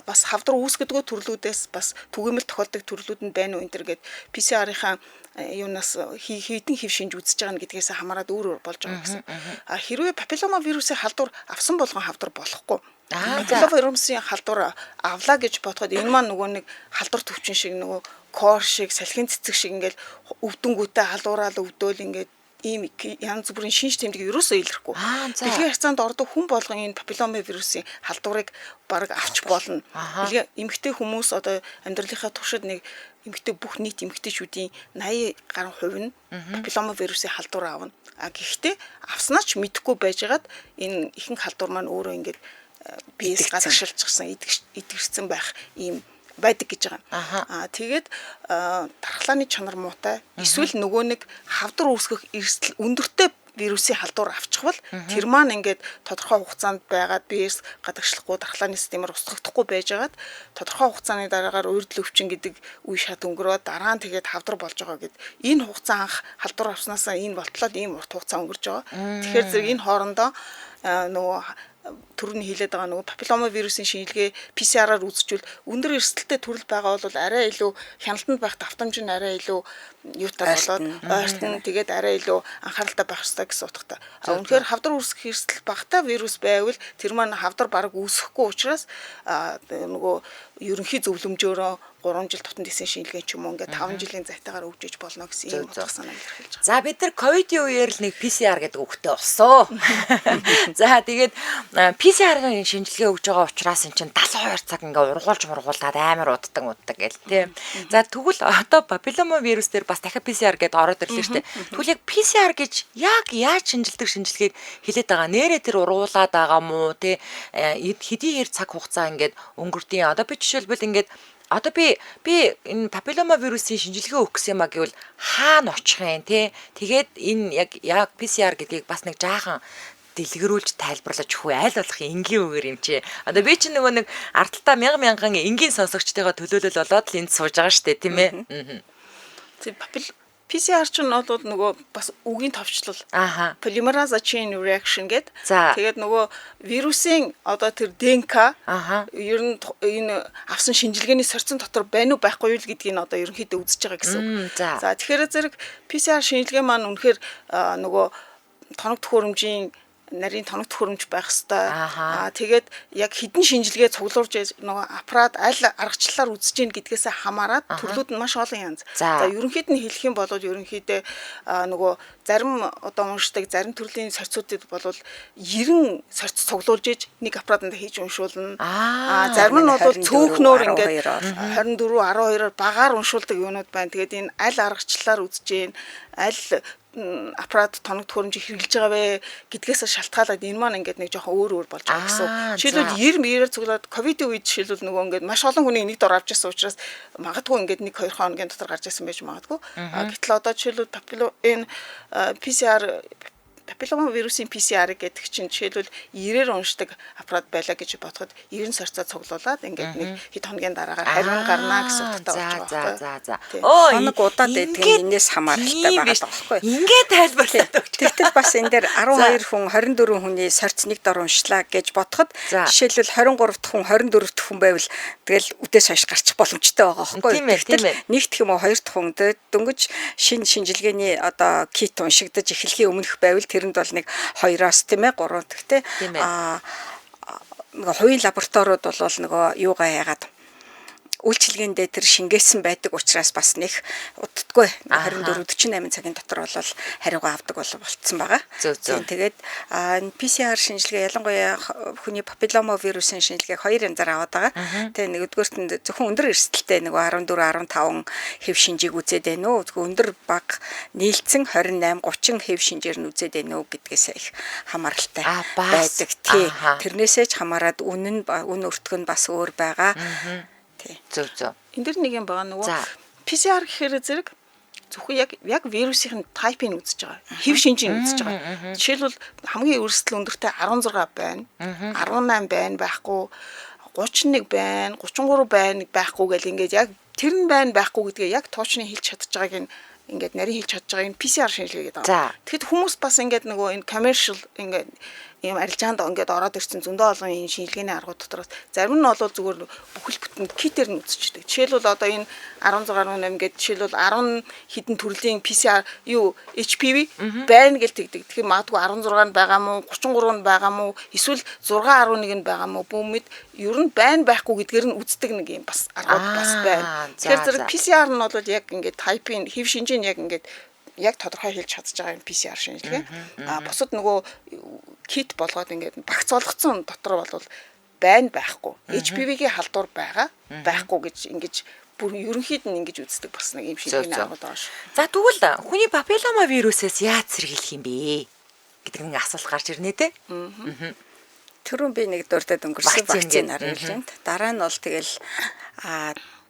бас хавдар үүсгэдэггүй төрлүүдээс бас түгээмэл тохиолдог төрлүүд нь байна уу энэ төр гэд PCR-ийнхаа юунаас хитэн хэв шинж үзэж байгаа гэдгээс хамаарат өөр болж байгаа гэсэн. Хэрвээ папиллома вирусын халдвар авсан болгон хавдар болохгүй. Папилломавирусын халдвар авлаа гэж бодоход энэ маань нөгөө нэг халдвар төвчин шиг нөгөө кор шиг салхин цэцэг шиг ингээл өвдөнгүүтэй халуураал өвдөөл ингээд ийм янз бүрийн шинж тэмдэг ерөөсөө илэрхгүй. Дэлхийн харьцаанд ордог хүн болгон энэ папилломавирусын халдварыг бараг авч болно. Эмэгтэй хүмүүс одоо амьдралынхаа туршид нэг эмэгтэй бүх нийт эмэгтэйчүүдийн 80 гаруй хувь нь папилломавирусын халдвар аавна. Гэхдээ авснаа ч мэдэхгүй байжгаад энэ ихэнх халдвар маань өөрөө ингээд биес гадагшилчихсан идэгшсэн байх ийм байдаг гэж байгаа. Тэгээд дархлааны чанар муутай эсвэл нөгөө нэг хавдар үүсгэх эрсдэл өндөртэй вирусын халдвар авчихвал тэр маань ингээд тодорхой хугацаанд байгаад биес гадагшлахгүй дархлааны системээр устгагдахгүй байжгаад тодорхой хугацааны дараагаар урьдл өвчин гэдэг үе шат өнгөрөөд дараа нь тэгээд хавдар болж байгаа гэд энэ хугацаа анх халдвар авснаасаа энэ болтлоод ийм урт хугацаа өнгөрч байгаа. Тэгэхээр зэрэг энэ хоорондоо нөгөө түрүүний хэлээд байгаа нөгөө папилломавирусын шинжилгээ PCR-аар үзчихвэл өндөр эрсдэлтэй төрөл байгаа бол арай илүү хяналтанд байх давтамж нь арай илүү юутай болоод ойртон тэгээд арай илүү анхааралтай байх хэрэгтэй гэсэн утгатай. Үнэхээр хавдар үүсгэх эрсдэл багтаа вирус байвал тэр маань хавдар бараг үүсэхгүй учраас нөгөө ерөнхий зөвлөмжөөрөө 3 жил тутам дэсэн шинжилгээ ч юм уу ингээд 5 жилийн зайтаагаар өвжиж болно гэсэн юм утга санааг илэрхийлж байгаа. За бид нар ковидын үеэр л нэг PCR гэдэг үгтэй болсон. За тэгээд PCR-ын шинжилгээ өгж байгаа учраас эн чинь 72 цаг ингээ ургуулад амар уддаг гэл тий. За тэгвэл одоо папилломавирус дээр бас дахиад PCR гэдээ ороод ирлээ шүү дээ. Тэгвэл яг PCR гэж яг яаж шинжилдэг шинжилгээг хэлээд байгаа. Нэрээ тэр ургуулад байгаа мó тий. Хэдийн цаг хугацаа ингээд өнгөрдөйн. Одоо би жишээлбэл ингээд одоо би энэ папилломавирусын шинжилгээ өгөх гэсэн юм а гэвэл хаана очих юм те. Тэгээд энэ яг PCR гэдгийг бас нэг жаахан дэлгэрүүлж тайлбарлаж өгөх айл болох энгийн үгээр юм чи. Одоо би чинь нөгөө нэг ардталтаа мянган энгийн сонсогчтойгоо төлөөлөл болоод л энд сууж байгаа штэ тийм ээ. PCR ч нь бол нөгөө бас үгийн товчлол. Polymerase chain reaction гэдэг. Тэгээд нөгөө вирусын одоо тэр ДНК ер нь энэ авсан шинжилгээний сорьцон дотор байна уу байхгүй юу гэдгийг нь одоо ерөнхийдөө үзэж байгаа гэсэн үг. За тэгэхээр зэрэг PCR шинжилгээ маань үнэхээр нөгөө тоног төхөөрөмжийн нарийн тоног төхөөрөмж байх хэвээр. Тэгээд яг хідэн шинжилгээ цуглуулж нөгөө аппарат аль аргачлалаар үзэж гин гэдгээс хамаарат төрлүүд нь маш олон янз. За ерөнхийд нь хэлэх юм бол ерөнхийдөө нөгөө зарим одоо уншдаг зарим төрлийн сорьцуудад бол 90 сорьц цуглуулж иж нэг аппаратанд хийж уншуулна. Зарим нь бол цөөхнөр ингээд 24 12-оор багаар уншуулдаг юмнууд байна. Тэгээд энэ аль аргачлалаар үзэж гин аль аппарат тоног төхөөрөмжийг хэрэгжилж байгаа вэ гэдгээс шалтгаалаад энэ маань ингээд нэг жоохон өөр болж байгаа гэсэн. Жишээлбэл 90 цуглаад ковидын үед жишээлбэл нөгөө ингээд маш олон хүний нэг дор авч ирсэн учраас магадгүй ингээд 1-2 хоногийн дотор гарч ирсэн байж магадгүй. Гэтэл одоо жишээлбэл энэ PCR папилломавирусын PCR гэдэг чинь жишээлбэл 90-ээр уншдаг аппарат байлаа гэж бодоход 90 сорьцоо цуглуулад ингээд нэг хэд хоногийн дараагаар хариу гарна гэсэн утгатай болж байгаа. За. Хоног удаад байдаг энэс хамааралтай байгаа байхгүй. Ингээд тайлбарлаад өгч. Тэгтэл бас энэ дээр 12 хүн 24 хүний сорьц нэг дор уншлаа гэж бодоход жишээлбэл 23 дахь хүн 24 дахь хүн байвал тэгэл үдээс хойш гарчих боломжтой байгаа байхгүй. Тэгтэл нэгдэх юм уу 2 дахь хүн дөнгөж шинжилгээний одоо кит уншигдаж эхлэхийн өмнөх байвал тэрэнд бол нэг 2-оос тийм ээ 3 тэгтэй нөгөө хувийн лабораториуд бол нөгөө юугаа яагаад үйлчилгээндээ тэр шингээсэн байдаг учраас бас нэг уддаггүй 24-48 цагийн дотор бол хариугаа авдаг болцсон байгаа. Тэгээд PCR шинжилгээ ялангуяа хүний папилломавирусын шинжилгээг 2 янзаар аваад байгаа. Тэгээд нэгдүгээрт нь зөвхөн өндөр эрсдэлтэй нөгөө 14 15 хэв шинжийг үзээд байна уу? Зөвхөн өндөр бага нийлцэн 28 30 хэв шинжээр нь үзээд байна уу гэдгээс их хамааралтай байдаг. Тэрнээсээ ч хамаарад үн өртгөн бас өөр байгаа. Зөв. Энд дэр нэг юм байгаа нөгөө PCR гэхээр зэрэг зөвхөн яг вирусын тайпыг үзэж байгаа. Хэв шинжийг үзэж байгаа. Жишээлбэл хамгийн өрсөлдөл өндөртэй 16 байна. 18 байна байхгүй. 31 байна, 33 байна байхгүй гэл ингээд яг тэр нь байна байхгүй гэдгээ яг тоочны хэлж чадчих байгааг ингээд нарийн хэлж чадж байгаа энэ PCR шинжилгээ гэдэг. Тэгэхэд хүмүүс бас ингээд нөгөө энэ commercial ингээд ийм арилжаанд ингээд ороод ирсэн зөндөө олон энэ шинжилгээний аргууд дотроос зарим нь бол зүгээр бүхэл бүтэн китээр нь үзчихдэг. Жишээлбэл одоо энэ 16.8 гэдэг жишээлбэл 10 хэдэн төрлийн PCR юу HPV байна гэж тэгдэг. Тэгэхээр магадгүй 16 нь байгаа мó 33 нь байгаа мó эсвэл 6.1 нь байгаа мó бүүмэд ер нь байна байхгүй гэдгээр нь үздэг нэг юм бас аргууд бас байна. Тэгэхээр зэрэг PCR нь бол яг ингээд тайпын хэв шинжээ нь яг ингээд яг тодорхой хэлж чадж байгаа юм PCR шинжилгээ. Бусад нөгөө кит болгоод ингээд багцоолгоцсон дотор бол байна байхгүй. HPV-гийн халдвар байгаа байхгүй гэж ингэж бүр ерөнхийд нь ингэж үздэг бас нэг юм шинжилгээний аргууд байгаа шүү. За тэгвэл хүний папиллома вирусээс яаж сэргийлэх юм бэ гэдэг нэг асуулт гарч ирнэ те. Түрүүн би нэг дурдад өнгөрсөн вакцинаар хэлжэнд. Дараа нь бол тэгэл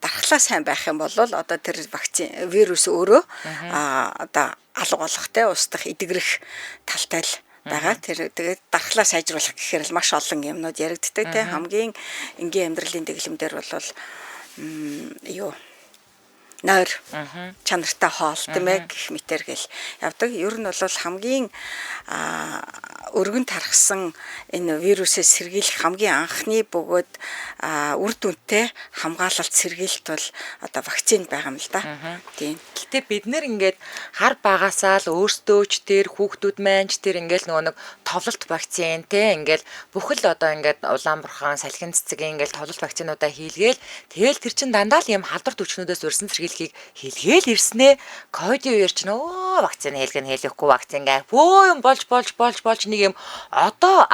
дархлаа сайн байх юм бол одоо тэр вакцин вирус өөрөө одоо алга болохтэй устдах эдгэрэх талтай л байгаа. Тэр тэгээд дархлаа сайжруулах гэхээр л маш олон юмнууд яригддаг те. Хамгийн энгийн амьдралын дэглэмдэр бол юу нойр чанартай хоол тийм ээ гэх мэтэр гэл явдаг. Ер нь бол хамгийн өргөн тархсан энэ вирусээс сэргийлэх хамгийн анхны бөгөөд үр дүнтэй хамгаалалт сэргийлэлт бол одоо вакцин байгаа юм л да. Тийм. Гэтэ бид нэр ингээд хар багасаа л өөртөө ч тэр хүүхдүүд маань ч тэр ингээд нөгөө нэг товлолт вакцин те ингээд бүхэл одоо ингээд Улаанбархан салхин цэцгийн ингээд товлолт вакцинуудаа хийлгээл тэгэл тэр чин дандаа л юм халдварт өвчнүүдээс урьсан сэргийлэхийг хэлгээл ирснээ ковидын үеэр ч нөө вакцин хэлэхгүй вакцин гээ бөө юм болж нэг юм одоо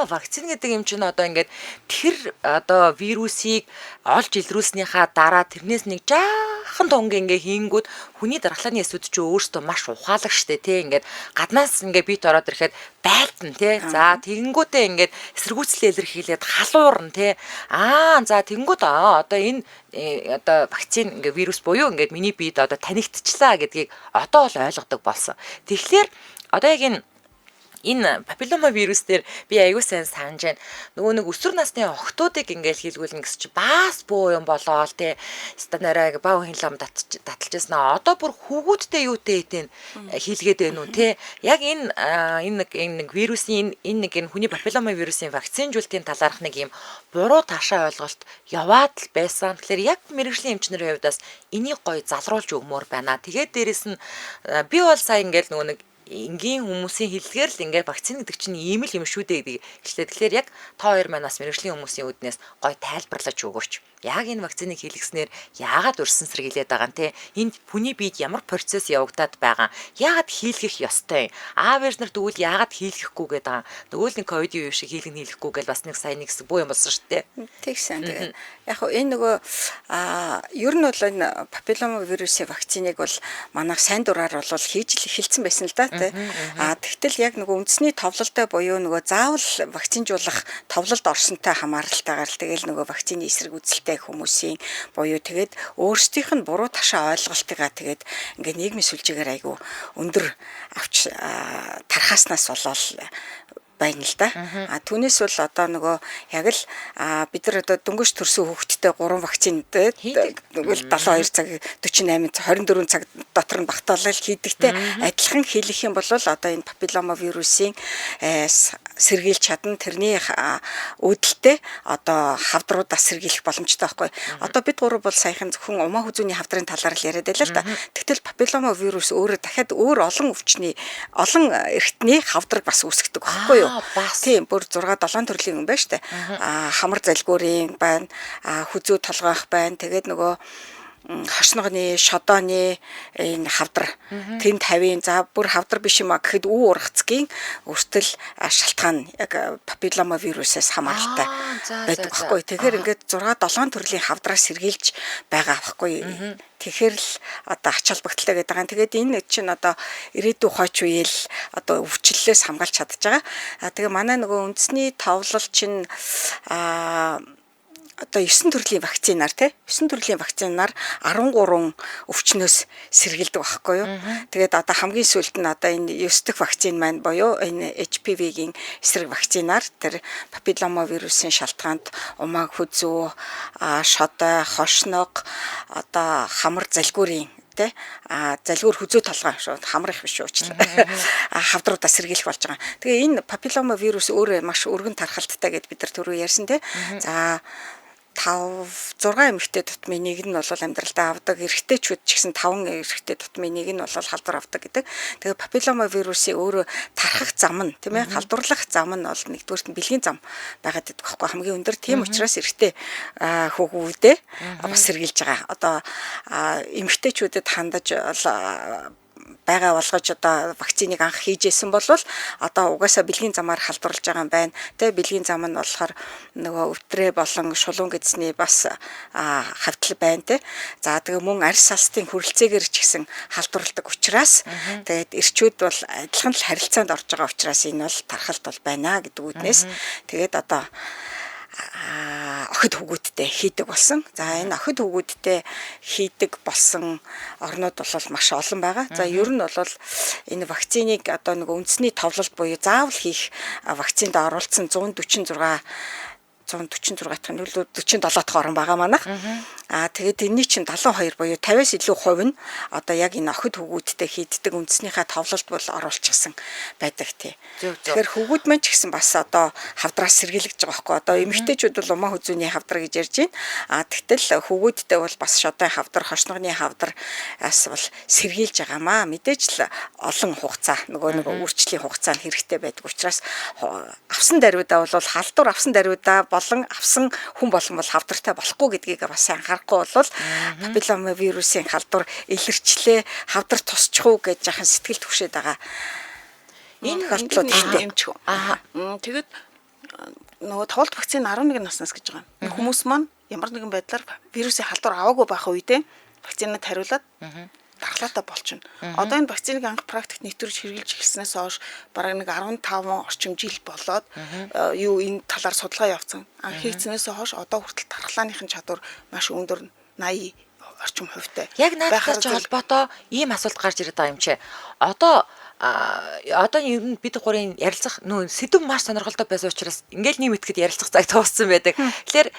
вакцин гэдэг юм чинь одоо ингээд тэр одоо вирусыг олж илрүүлснийхаа дараа тэрнээс нэг жаахан тонгийн ингээ хийнгүүд хүний дархлааны эсүүд ч өөртөө маш ухаалаг штэ тий ингээд гаднаас ингээ бит ороод ирэхэд байлтан тий за тэгэнгүүтээ ингээд эсэргүүцлээ илэрхийлээд халуурна тий за тэгэнгүүт одоо энэ одоо вакцин ингээ вирус буюу ингээд миний биед одоо танигдчихлаа гэдгийг одоо л ойлгодог болсон. Тэгэхээр одоо яг энэ папиллома вирус дээр би аягүй сайн санаж байна. Нөгөө нэг өсвөр насны охтуудыг ингээл хийлгүүлнэ гэсэн чи бас буу юм болоо л тий. Станараа бав хинлам таталж яснаа. Одоо бүр хүүгүүдтэй юутэй хэдийн хийлгээд байна уу тий. Яг энэ нэг вирусын энэ нэг хүний папиллома вирусын вакцинжуулалтын талаарх нэг юм буруу таашаа ойлголт яваад л байсан. Тэгэхээр яг мэрэгжлийн эмчнэрийн хувьдаас энийг гоё залруулж өгмөр байна. Тэгээд дээрэс нь би бол сая ингээл нөгөө нэг энгийн хүмүүсийн хэллэгээр л ингээд вакцин гэдэг чинь ийм л юм шүү дээ гэдэг хэлээ. Тэгэхээр яг та хоёр маань бас мэрэгжлийн хүмүүсийн үднээс гой тайлбарлаж өгөөч. Яг энэ вакциныг хийлгэснээр яагаад урьсан сэргийлээд байгаа юм те? Энд хүний биед ямар процесс явагдаад байгаа? Яагаад хийлгэх ёстой юм? Аавэр нар тэгвэл яагаад хийлгэхгүй гэдэг байгаа? Тэгвэл нэг ковидын үе шиг хийлгэн хийлгэхгүй гэж бас нэг сайн нэг буу юм болсон шүү дээ. Тэгсэн. Тэгээд яг хөө энэ нөгөө ер нь бол энэ папиллома вирусын вакциныг бол манайх сайн дураар бол хийж эхэлсэн байсан л да те. Тэгтэл яг нөгөө үндэсний товлолтой буюу нөгөө заавал вакцинжуулах товлолд орсонтой хамааралтайгаар л тэгэл нөгөө вакцины эсрэг үзэлтэй хүмүүсийн буюу тэгээд өөрсдийнх нь буруу ташаа ойлголтыгаа тэгээд ингээ нийгмийн сүлжээгээр айгу өндөр авч тархааснаас болол байна л да. Түүнээс бол одоо нөгөө яг л бид нар одоо дөнгөж төрсөн хүүхэдтэй 3 вакцинтэй нөгөө 72 цаг 48 цаг 24 цаг дотор нь багтаалал хийдэгтэй адилхан хийх юм бол одоо энэ папиллома вирусын сэргийлж чадна тэрний үүдэлтэй одоо хавдруудаас сэргийлэх боломжтой байхгүй. Одоо бид гурав бол саяхан зөвхөн умаа хүзүүний хавдрын талаар л яриад байлаа л да. Тэгтэл папиллома вирус өөрөө дахиад өөр олон өвчний олон эртний хавдраг бас үүсгдэг байхгүй юу? Тийм бүр 6-7 төрлийн юм байна штэ. Хамар залгуурын байна, хүзүү толгойх байна. Тэгээд нөгөө хошногны, шодооны энэ хавдар тэнд 50 за бүр хавдар биш юм а гэхэд үе ургацгийн өртөл шалтгаан яг папиллома вирусээс хамааралтай байдаг байхгүй. Тэгэхээр ингээд 6-7 төрлийн хавдраас сэргийлж байгаа байхгүй. Тэгэхээр л одоо ач холбогдолтой гэдэг байгаа. Тэгээд энэ чинь одоо ирээдүйн хойч үеэл одоо өвчлөлөөс хамгаалж чадчих байгаа. Тэгээ манай нөгөө үндэсний товлол чинь одоо 9 төрлийн вакцинаар тий 9 төрлийн вакцинаар 13 өвчнөөс сэргийлдэг байхгүй юу. Тэгээд одоо хамгийн сүүлд нь одоо энэ 9 дахь вакцин маань буюу энэ HPV-гийн эсрэг вакцинаар тэр папиллома вирусын шалтгаанд умаа хүзүү, шодой, хошног, одоо хамар залгуурын тэ залгуур хүзүү толгой шүү хамрах биш уучлаа. Хавдруудаа сэргийлэх болж байгаа. Тэгээ энэ папиллома вирус өөрөө маш өргөн тархалттай гэдээ бид нар түрүү ярьсан тэ. За 5-6 эмэгтэй тутмын нэг нь бол амьдралдаа авдаг, эрэгтэйчүүд ч гэсэн 5 эрэгтэй тутмын нэг нь бол халдвар авдаг гэдэг. Тэгээ папиллома вирусын өөрөө тархах зам нь тийм ээ халдварлах зам нь бол нэгдүгээрт нь бэлгийн зам байгаад байдаг байхгүй хамгийн өндөр. Тийм учраас эрэгтэй хүүхүүдээ бас сэргийлж байгаа. Одоо эмэгтэйчүүдэд хандаж байгаа болгож одоо вакциныг анх хийжсэн бол одоо угаасаа бэлгийн замаар халдварлаж байгаа юм байна. Тэ бэлгийн зам нь болохоор нөгөө өвтрээ болон шулуун гэдсний бас хавтал байна тэ. За тэгээ мөн арьс салстын хүрэлцээгээр ч гэсэн халдварладаг учраас тэгээд эрчүүд бол адилхан л харилцаанд орж байгаа учраас энэ бол тархалт бол байна гэдэг үднээс тэгээд одоо охид хүүгүүдтэй хийдэг болсон. За энэ охид хүүгүүдтэй хийдэг болсон орнууд бол маш олон байгаа. За ер нь бол энэ вакциныг одоо нэг үндэсний товлолт буюу заавал хийх вакцинд оруулсан 147 дахь нь 47 дахь орн байгаа манайх. Тэгээд энэний чинь 72 буюу 50-аас илүү хувь нь одоо яг энэ охид хүүгүүдтэй хийддэг үндэснийхээ товлолт бол оруулчихсан байдаг тий. Тэгэхээр хүүгүүд маань ч гэсэн бас одоо хавдраас сэргийлж байгаа байхгүй. Одоо эмэгтэйчүүд бол умаа хүзүүний хавдар гэж ярьж байна. Тэгтэл хүүгүүдтэй бол бас шодын хавдар, хошногны хавдар бас бол сэргийлж байгаамаа. Мэдээж л олон хугацаа нөгөө үрчлэлийн хугацаа нь хэрэгтэй байдаг учраас авсан даруйдаа бол халдвар авсан даруйдаа болон авсан хүн болгон бол хавдартай болохгүй гэдгийг бас анхаарахгүй бол папиллома вирусын халдвар илэрчлээ хавдар тусчих уу гэж яхан сэтгэл төвшөөд байгаа. Энэ тохиолдлууд эмчгүй. Тэгээд нөгөө тоглолт вакцины 11 наснаас гэж байгаа. Энэ хүмүүс маань ямар нэгэн байдлаар вирусын халдвар аваагүй байх үедээ вакцинад хариулаад дархлаатай болчихно. Одоо энэ вакциныг анх практикт нэвтрүүлж хэрэгжилж эхэлснээс хойш бараг нэг 15 орчим жил болоод юу энэ талаар судалгаа явуулсан. Анх хийгдснээс хойш одоо хүртэл дархлааныхын чадвар маш өндөр 80 орчим хувьтай. Яг наадтай ч холбоотой ийм асуулт гарч ирээд байгаа юм чи. Одоо ер нь бид гурийн ярилцах нөө сэдв маш сонирхолтой байсан учраас ингээл ниймэтгэд ярилцах цаг тууссан байдаг. Тэгэхээр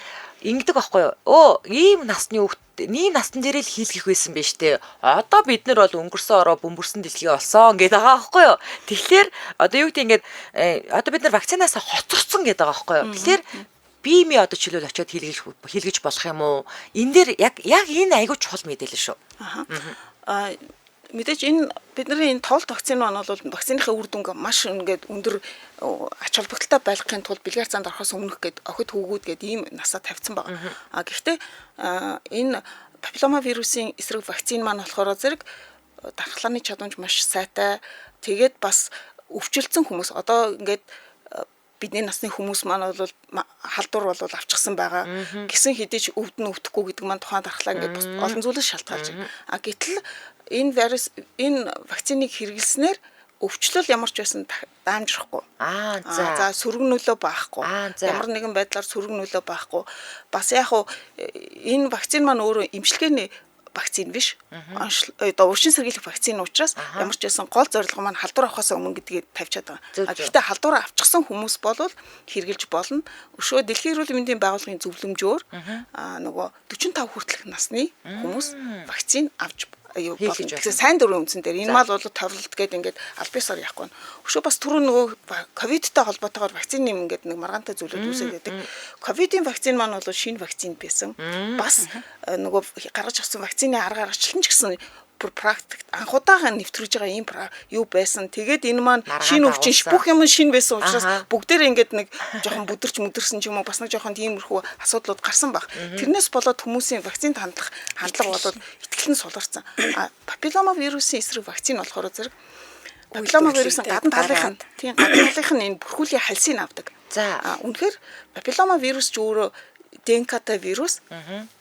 ингэдэг байхгүй юу? Ийм насны ийм настан дээрээ л хийлгэх байсан байж тээ. Одоо бид нар бол өнгөрсөн ороо бөмбөрсөн дэлхий болсон гэдэг байгаа байхгүй юу? Тэгэхээр одоо юу гэдэг ингээд одоо бид нар вакцинаас хоцорсон гэдэг байгаа байхгүй юу? Тэгэхээр биемээ одоо чөлөөл очиод хийлгэж болох юм уу? Энэ дээр яг энэ айгүй чухал мэдээлэл шүү. Мэдээж энэ бидний энэ тоглолт вакцины маань бол вакциныхаа үр дүнг маш ингээд өндөр ач холбогдолтой байлгахын тулд бэлгээр цаанд орохоос өмнөх гээд охид хүүгүүд гээд ийм насаа тавьсан байгаа. Гэхдээ энэ папиллома вирусын эсрэг вакцины маань болохоор зэрэг дархлааны чадамж маш сайтай. Тэгээд бас өвчлөлтсөн хүмүүс одоо ингээд бидний насны хүмүүс маань бол халдвар бол авчихсан байгаа. Гэсэн хэдий ч өвдөн өвдөхгүй гэдэг маань тухайн дархлаа ингээд бас олон зүйлээс шалтгаалж байна. Гэтэл энэ вирус энэ вакциныг хэрэглэснээр өвчлөл ямар ч байсан даамжрахгүй. За сөрөг нөлөө байхгүй. Ямар нэгэн байдлаар сөрөг нөлөө байхгүй. Бас яг энэ вакцин маань өөрөө эмчилгээний вакцин биш. Одоо уршин сэргийлэх вакцин учраас ямар ч байсан гол зорилго маань халдвар авахаас өмнө гэдгийг тавьчаад байгаа. Гэхдээ халдвар авчихсан хүмүүс бол хэрэгжилж болно. Өшөө Дэлхийн эрүүл мэндийн байгууллагын зөвлөмжөөр нөгөө 45 хүртэлх насны хүмүүс вакцин авч Тэгэхээр сайн дурын үндсэн дээр энэ мал бол товлолт гэдэг ингээд аль биесээр явахгүй. Өшөө бас түрүү нөгөө ковидтай холбоотойгоор вакцины ингээд нэг маргаантай зүйлүүд үүсээд байдаг. Ковидын вакцин маань бол шинэ вакцин байсан. Бас нөгөө гаргаж авсан вакцины арга аргачлалт ч гэсэн практикт анхудаага нэвтрүүлж байгаа ийм юу байсан. Тэгээд энэ маань шинэ өвчин бүх юм шинэ байсан учраас бүгдээр ингээд нэг жоохон бүдэрч мүдэрсэн ч юм уу бас нэг жоохон тиймэрхүү асуудлууд гарсан баг. Тэрнээс болоод хүмүүсийн вакцинд хандлага болоод итгэлэн суларсан. Папиллома вирусын эсрэг вакцин болохоор зэрэг папиллома вирусын гадна талынх нь энэ бүрхүүлийн хальсыг авдаг. За үнэхээр папиллома вирус ч өөрөө ДНК-тай вирус.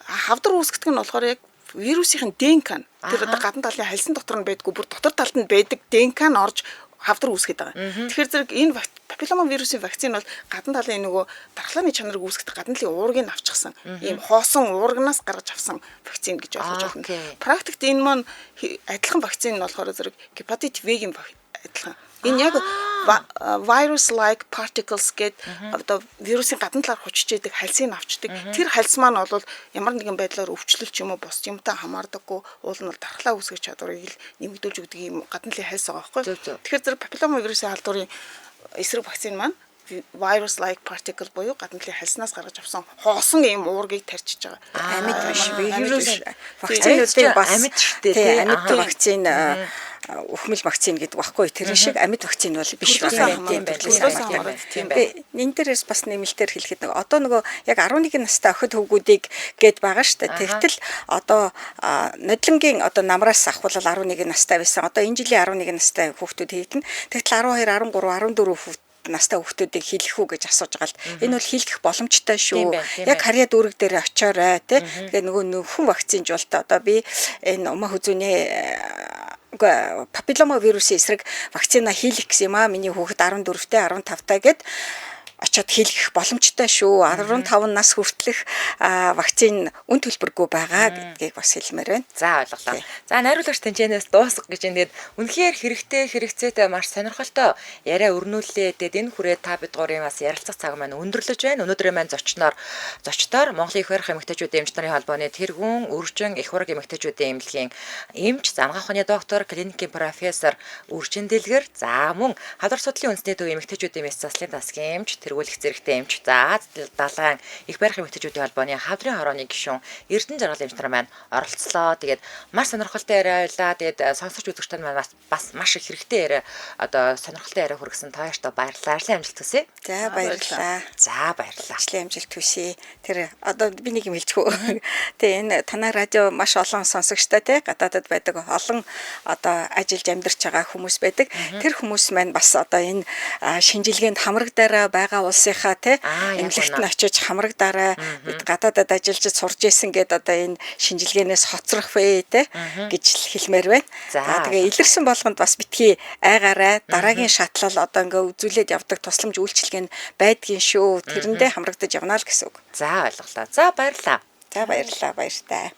Хавдар үүсгдэг нь болохоор яг вирусын ДНК нь тэр одоо гадна талын хальсан дотор нь байдгүй бүр дотор талд нь байдаг ДНК нь орж хавдар үүсгээд байгаа. Тэгэхээр зэрэг энэ папиллома вирусын вакцин бол гадна талын нөгөө дархлааны чанарыг үүсгэх гадна талын уургийг авчихсан. Ийм хоосон уургнаас гаргаж авсан вакцин гэж ойлгож байна. Практикт энэ маань адилхан вакцин нь болохоор зэрэг гепатит В-ийн адилхан. Энэ яг virus like particles гэд одоо вирусын гадна талаар хучиж идэг хальсыг авчдаг. Тэр хальс маань бол ямар нэгэн байдлаар өвчлөл ч юм уу бус юмтай хамаардаггүй. Уул нь бол дархлаа үүсгэх чадварыг л нэмэгдүүлж өгдөг юм гадна талын хальс байгаа байхгүй. Тэгэхээр зэрэг папиллома вирусын халдварын эсрэг вакцин маань virus like particle буюу гадна талын хальснаас гаргаж авсан хоосон ийм уургийг тарьчиж байгаа. Амьд биш вирус вакцинуудын бас амьд штэ тий. амьд вакцин өхмөл вакцин гэдэг баггүй тэрэн шиг амьд вакцин бол биш байна. Тийм байна. Энэ дээрээс бас нэмэлтээр хэлэхэд одоо нөгөө яг 11 настай охид хөвгүүдийг гээд байгаа штэ. Тэгтэл одоо нодлонгийн одоо намраас ахвал 11 настай байсан. Одоо энэ жилийн 11 настай хүүхдүүд хийдэн. Тэгтэл 12, 13, 14 настай хүүхдүүдийг хийлгэх үү гэж асууж байгаа л энэ бол хийлгэх боломжтой шүү. Яг харьяа дүүрэг дээр очиорой тий. Тэгээ нөгөө нөхөн вакцинж бол та одоо би энэ умаа хүзүүний папиллома вирусын эсрэг вакцина хийлгэх гэсэн юм аа. Миний хүүхэд 14-тэй 15-тай гэд очиод хийлгэх боломжтой шүү. 15 нас хүртэлх вакцин үн төлбөргүй байгаа гэдгийг бас хэлмээр байна. За ойлголоо. За найруулагч тэнцэнээс дуусгах гэж ингээд үнэхээр хэрэгцээтэй маш сонирхолтой яриа өрнүүллээ. Тэгээд энэ хүрээ та бид гурийн бас ярилцах цаг маань өндөрлөж байна. Өнөөдрийн маань зочдоор Монголын их барих эмэгтэйчүүдийн эмч нарын холбооны тэргүүн өржин их барих эмэгтэйчүүдийн эмнэлгийн эмч, замгаах ухааны доктор, клиникийн профессор Үржин Дэлгэр, за мөн хадвар судлалын үндэсний төв эмэгтэйчүүдийн мэс заслын засгийн эмч, тэргүүлэх зэрэгтэй эмч, за далайн их барих эмэгтэйчүүдийн холбооны хавдрын хорооны гишүүн Эрдэнэ жаргал эмч нар маань оролцлоо. Тэгээд маш сонирхолтой яриа байлаа. Тэгээд сонсогч үзэгчдад маань бас маш их хэрэгтэй яриа одоо сонирхолтой яриа хүргэсэн таартай баярлалаа. Ажлын амжилт хүсье. За баярлалаа. За баярлалаа. Ажлын амжилт хүсье. Тэр одоо би нэг юм хэлчихв. Тэгээ энэ танай радио маш олон сонсогчтой те гадаадад байдаг олон одоо ажиллаж амьдарч байгаа хүмүүс байдаг. Тэр хүмүүс маань бас одоо энэ шинжилгээнд хамрагдаараа байгаа улсынхаа те эмнэлэгт нь очиж хамрагдаараа бид гадаадад ажиллаж сурж исэн гэдэг одоо энэ шинжилгээнээс хоцрох вэ те гэж хэлмээр байна. За тэгээ илэрсэн болгонд бас битгий айгаарай дараагийн шатлал одоо ингээ үзүүлээд явдаг тусламж үйлчилгээ нь байдгийн шүү. Тэрэндээ хамрагдаж явна л гэсэн үг. За ойлголоо. За баярлалаа. За баярлалаа баяртай.